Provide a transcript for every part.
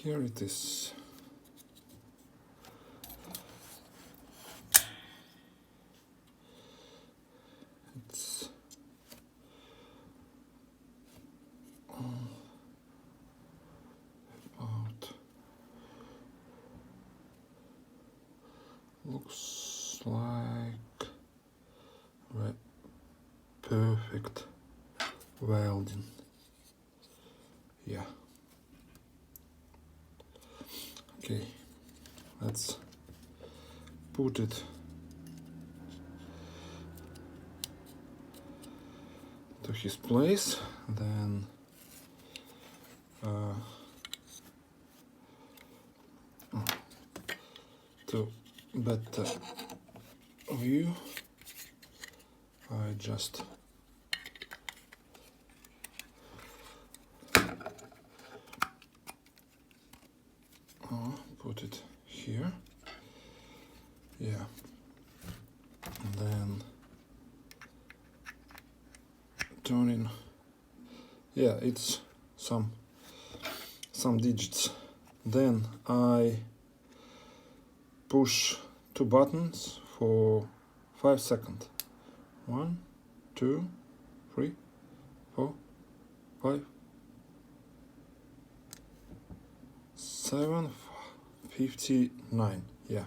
Here it is. It's about looks like perfect welding. Yeah. Okay, let's put it to his place, then to better view, I just put it here. Yeah, and then turn in. Yeah, it's some digits. Then I push two buttons for 5 seconds. 1, 2, 3, 4, 5, 7, 59. Yeah.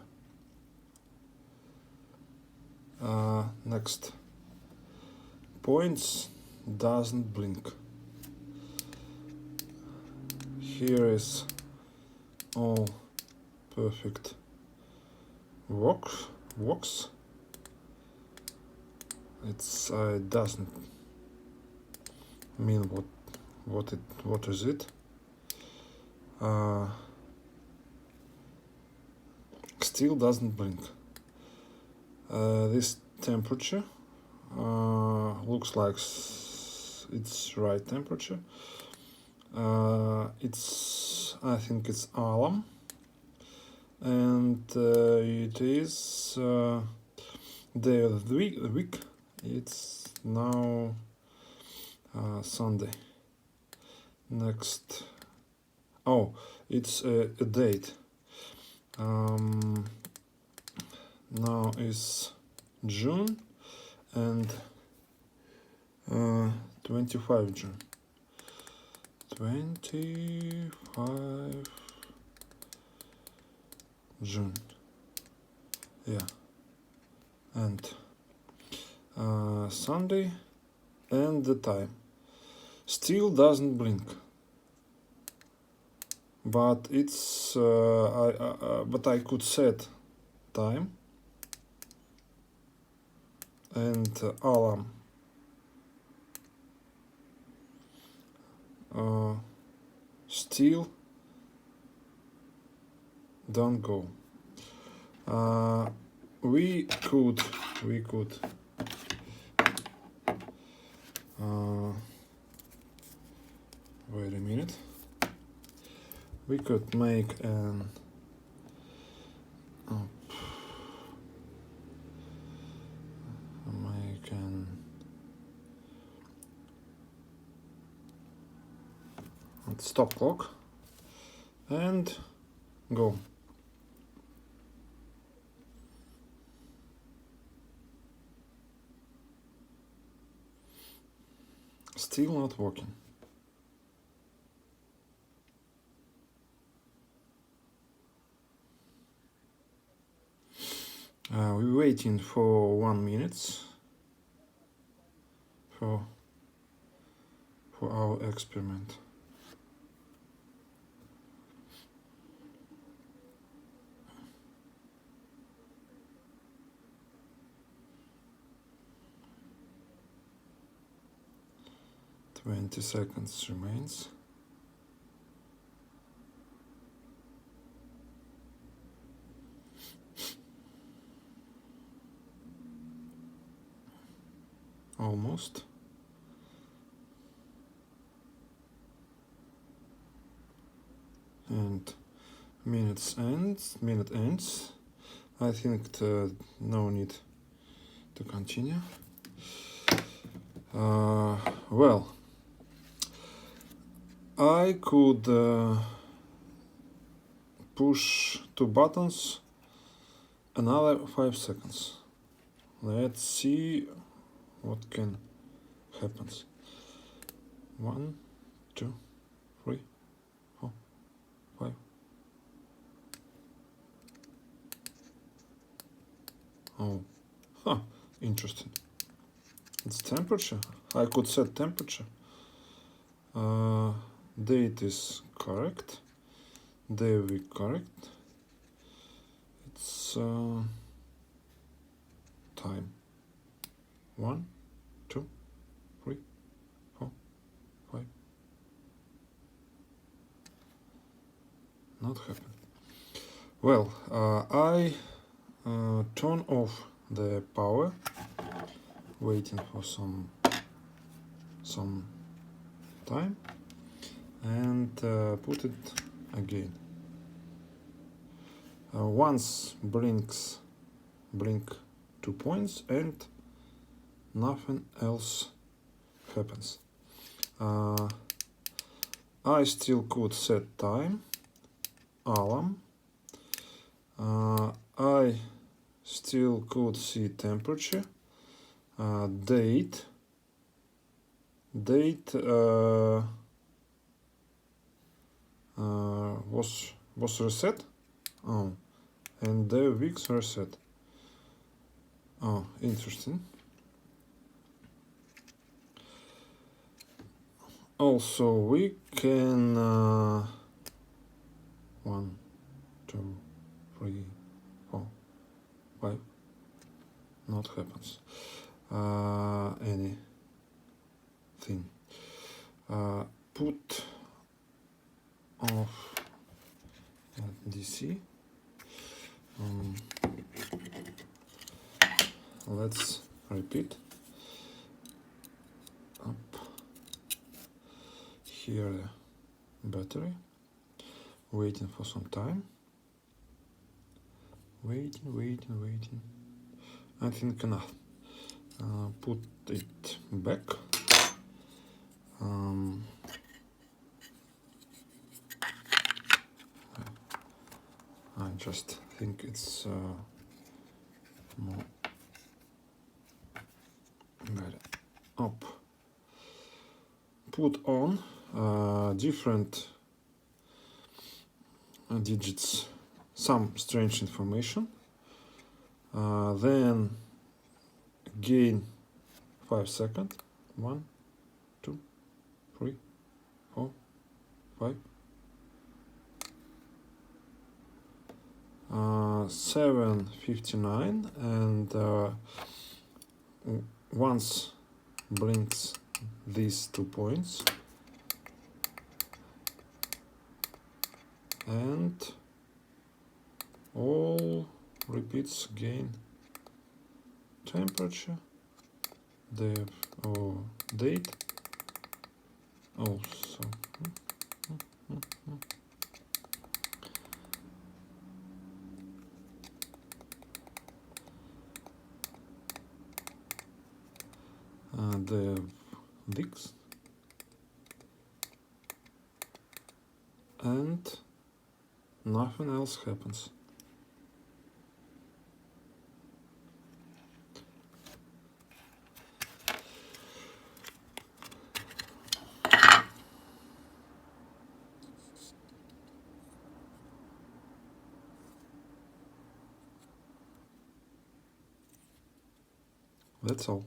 Next. Points doesn't blink. Here is all perfect works. It's doesn't mean what is it. Still doesn't blink. This temperature looks like it's right temperature. I think it's alum, and it is the week. It's now Sunday. Next, oh, it's a date. Now is June and 25 June. 25 June. Yeah. And Sunday and the time. Still doesn't blink. But it's but I could set time and alarm. Still don't go. We could wait a minute. We could make an stop clock and go. Still not working. We're waiting for 1 minute for our experiment. Twenty seconds remains. Almost. And minute ends. I think no need to continue. Well, I could push 2 buttons another 5 seconds. Let's see what can happen. 1, 2, 3, 4, 5. Oh, huh, interesting. It's temperature. I could set temperature. Date is correct. Day week correct. It's time. 1, 2, 3, 4, 5. Not happen. Well, I turn off the power, waiting for some time, and put it again. Once blink 2 points and nothing else happens. I still could set time, alarm. I still could see temperature, date was reset. Oh, and the weeks reset. Oh, interesting. Also, we can 1, 2, 3, 4, 5. Not happens. Anything. Put off DC. Let's repeat. Up here, battery. Waiting for some time. Waiting. I think enough. Put it back. I just think it's more better. Up. Put on different digits, some strange information. Then gain 5 seconds. 1, 2, 3, 4, 5. 7:59, and once blinks these 2 points, and all repeats again. Temperature, date also. The weeks, and nothing else happens. That's all.